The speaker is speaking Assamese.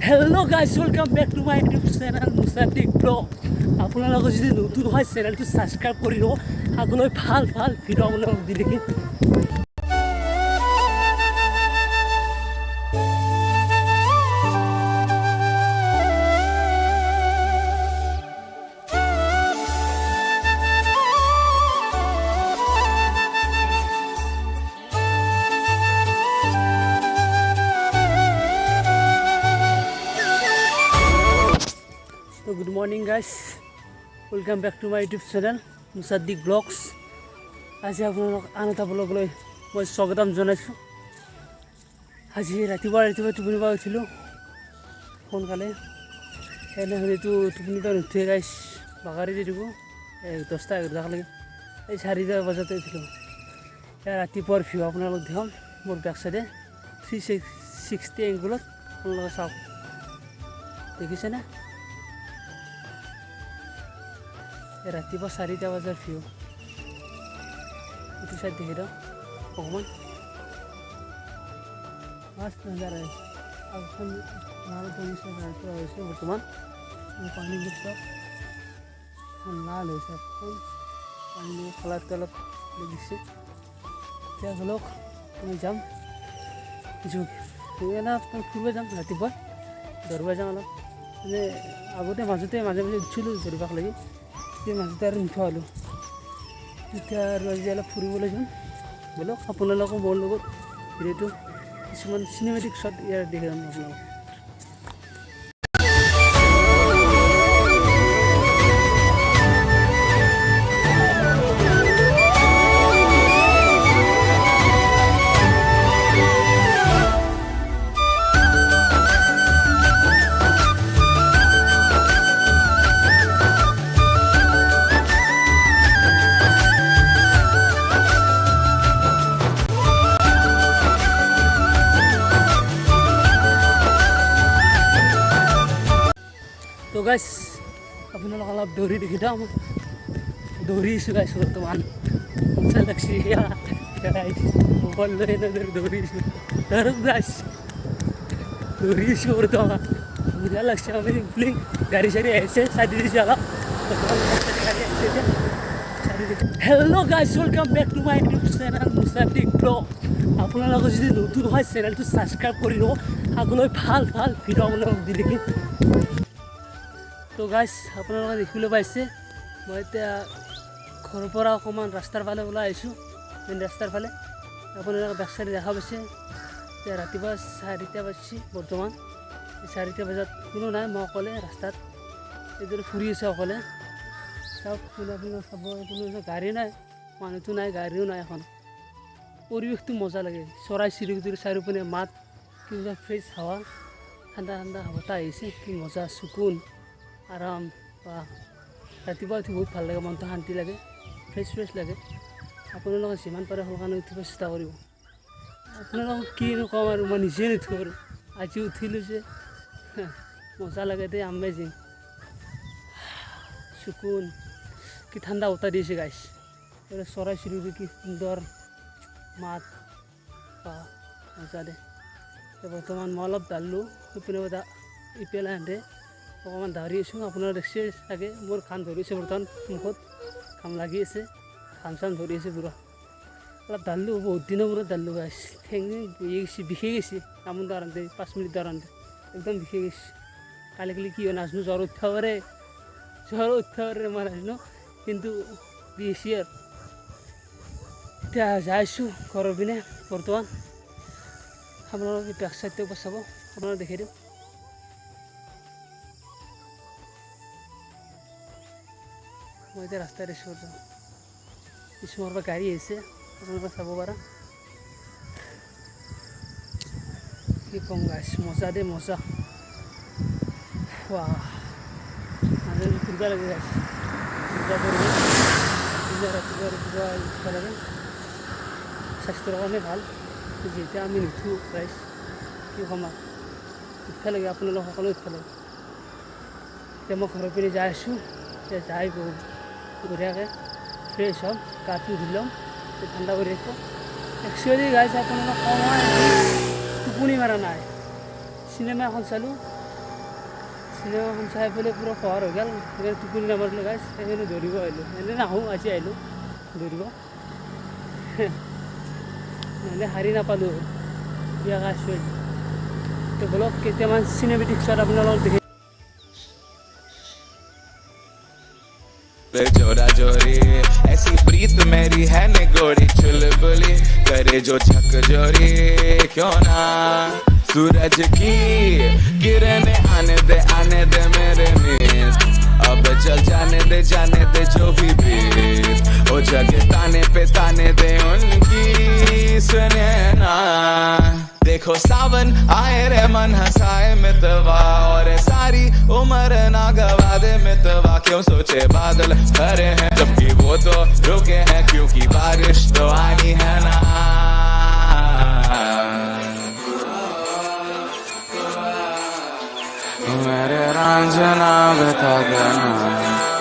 Hello guys, welcome back to my YouTube channel Musadik Vlog. আপোনালোকে যদি নতুন হয় চেনেলটো সাবস্ক্রাইব কৰি লও আগলৈ ভাল ভাল ভিডিও আপোনালোকক দি থাকিম। So good morning guys, welcome back to my YouTube channel Musadik Vlogs. আজি আপোনালোক আন এটা ব্লগলৈ মই স্বাগতম জনাইছোঁ। আজি ৰাতিপুৱা টোপনি পৰা উঠিলোঁ সোনকালে, এনেহ'লেতো টোপনি পৰা নুঠে গাইছ বাগাৰি দি দিব 10টা 11টালৈকে। এই 4টা বজাতে উঠিলোঁ। ৰাতিপুৱাৰ ভিউ আপোনালোক দেখাম মোৰ বেক চাইডে 360 এংগুলত আপোনালোকে চাওক, দেখিছেনে? ৰাতিপুৱা 4টা বজাৰ ভিউ এইটো চাইড দেখি দিওঁ অকণমান ফাৰ্ষ্ট নজাৰা আগখন লাল পৰিছে হৈছে বৰ্তমান পানী চব লাল হৈছে এখন পানী কালাৰটো অলপ লাগিছে। এতিয়া ধৰক আমি যাম ফুৰিব যাম, ৰাতিপুৱা দৌৰিব যাম অলপ মানে আগতে মাজে মাজে উঠিছিলোঁ দৌৰিবাক লাগি, মাজতে আৰু নুঠা হ'লোঁ। এতিয়া আৰু আজি অলপ ফুৰিবলৈ যাম ব'লক, আপোনালোকৰ মোৰ লগত ভিডিঅ'টো কিছুমান চিনেমেটিক শ্বট ইয়াৰ দেখাম আপোনালোকক। তো গাইছ আপোনালোক অলপ দৌৰি দেখি দাম দৌৰিছোঁ গাইছ বৰ্তমান মজা লাগছে মোবাইল লৈ দৌৰিছোঁ ধৰক গাইছ দৌৰিছোঁ বৰ্তমান মজা লাগছে। আমি ফিলিং গাড়ী চাড়ী আহিছে চাই দিছোঁ অলপ। Hello' guys, welcome back to my YouTube channel Musadiq blog. আপোনালোকে যদি নতুন হয় চেনেলটো ছাবস্ক্ৰাইব কৰি লওক আগলৈ ভাল ভাল ভিডিও আপোনালোকক দি থাকিম। তো গাইছ আপোনালোকে দেখিবলৈ পাইছে মই এতিয়া ঘৰৰ পৰা অকণমান ৰাস্তাৰ ফালে ওলাই আহিছোঁ, মেইন ৰাস্তাৰ ফালে। আপোনালোকে বেক চাইডে দেখা পাইছে। এতিয়া ৰাতিপুৱা 4টা বাজিছে বৰ্তমান। 4টা বজাত কোনো নাই, মই অকলে ৰাস্তাত এইদৰে ফুৰি আছোঁ অকলে। চাওক আপোনালোকে চাব, কোনো গাড়ী নাই, মানুহটো নাই, গাড়ীও নাই এখন। পৰিৱেশটো মজা লাগে, চৰাই চিৰিকটিৰ চাৰিওপিনে মাত, কিবা ফ্ৰেছ হাৱা, ঠাণ্ডা ঠাণ্ডা বতাহ আহিছে, কি মজা চকুন আৰাম। বা ৰাতিপুৱা উঠি বহুত ভাল লাগে, মনটো শান্তি লাগে, ফ্ৰেছ লাগে। আপোনালোকে যিমান পাৰে সোনকালে উঠিব চেষ্টা কৰিব। আপোনালোকক কিনো ক'ম আৰু, মই নিজে নুঠোঁ আৰু আজি উঠিলোঁ যে মজা লাগে দেই, আমেজিং চকুন, কি ঠাণ্ডা বতাহ দিছে গাইছ। চৰাই চিৰিকটি কি সুন্দৰ মাত, বা মজা দে। বৰ্তমান মই অলপ দালিলোঁ ইপিনে ইপেলা হেঁতে অকণমান দাউৰি আছোঁ। আপোনাৰ দেখছে চাগে মোৰ কাণ ধৰিছে বৰ্তমান, মুখত কাম লাগি আছে, কাম চাম ধৰি আছে পুৰা। অলপ দালিলোঁ, বহুত দিনৰ মূৰত দালিলোঁ গাইছ। ঠেং বিষাই গৈছে, কামত দাঁড়াতে 5 মিনিট দাঁড়াতে একদম বিষাই গৈছে। কালি কি হয় নাজানো, জ্বৰ উঠিব পাৰে মই নাজানো, কিন্তু দিছে আৰু। এতিয়া যাই আছোঁ ঘৰৰ পিনে বৰ্তমান। আপোনালোকে বেক চাইডটো চাব, আপোনালোকে দেখি দিওঁ। মই এতিয়া ৰাস্তাত আছোঁ, কিছুমানৰ পৰা গাড়ী আহিছে, আপোনালোকে চাব পাৰা। কি ক'ম গাইছ, মজা দেই মজা। মাজে ফুৰিব লাগে গাইছ, ৰাতিপুৱা উঠিব লাগে, স্বাস্থ্যৰ কাৰণে ভাল। যিহেতু আমি নুঠোঁ গাইছ, কি ক'ম আৰু, উঠিব লাগে, আপোনালোক সকলোৱে উঠিব লাগে। এতিয়া মই ঘৰৰ পিনে যাই আছোঁ। এতিয়া যাই বঢ়িয়াকৈ ফ্ৰেছ হ'ম, গাটো ধুই ল'ম, ঠাণ্ডা কৰি ৰাখিব। একচুৱেলি গাইছ আপোনালোকক কম হয় টোপনি মাৰা নাই, চিনেমা এখন চালোঁ सिनेमा हम चाहे पहले पूरा पार हो गया मेरे टुकुरी नंबर लो गाइस एने धरिब आइलो एने ना हूँ आज आइलो धरिब नहले हारि नापालो या गाइस तो ब्लॉग केटामान सिनेमेटिक शॉट আপোনালোকক দেখি जोरा जोरी ऐसी प्रीत मेरी है निगोड़ी चुलबुली करे जो झक जोरी क्यों ना सूरज की किरण आने दे मेरे मीत अब चल जाने दे जो भी बीत ओ जगह ताने दे उनकी सुने ना देखो सावन आए रे मन हंसाए मितवा और सारी उम्र ना गवा दे मितवा क्यों सोचे बादल भरे हैं जबकि वो तो रुके हैं क्योंकि बारिश तो आनी है ना मेरे रांझना बता देना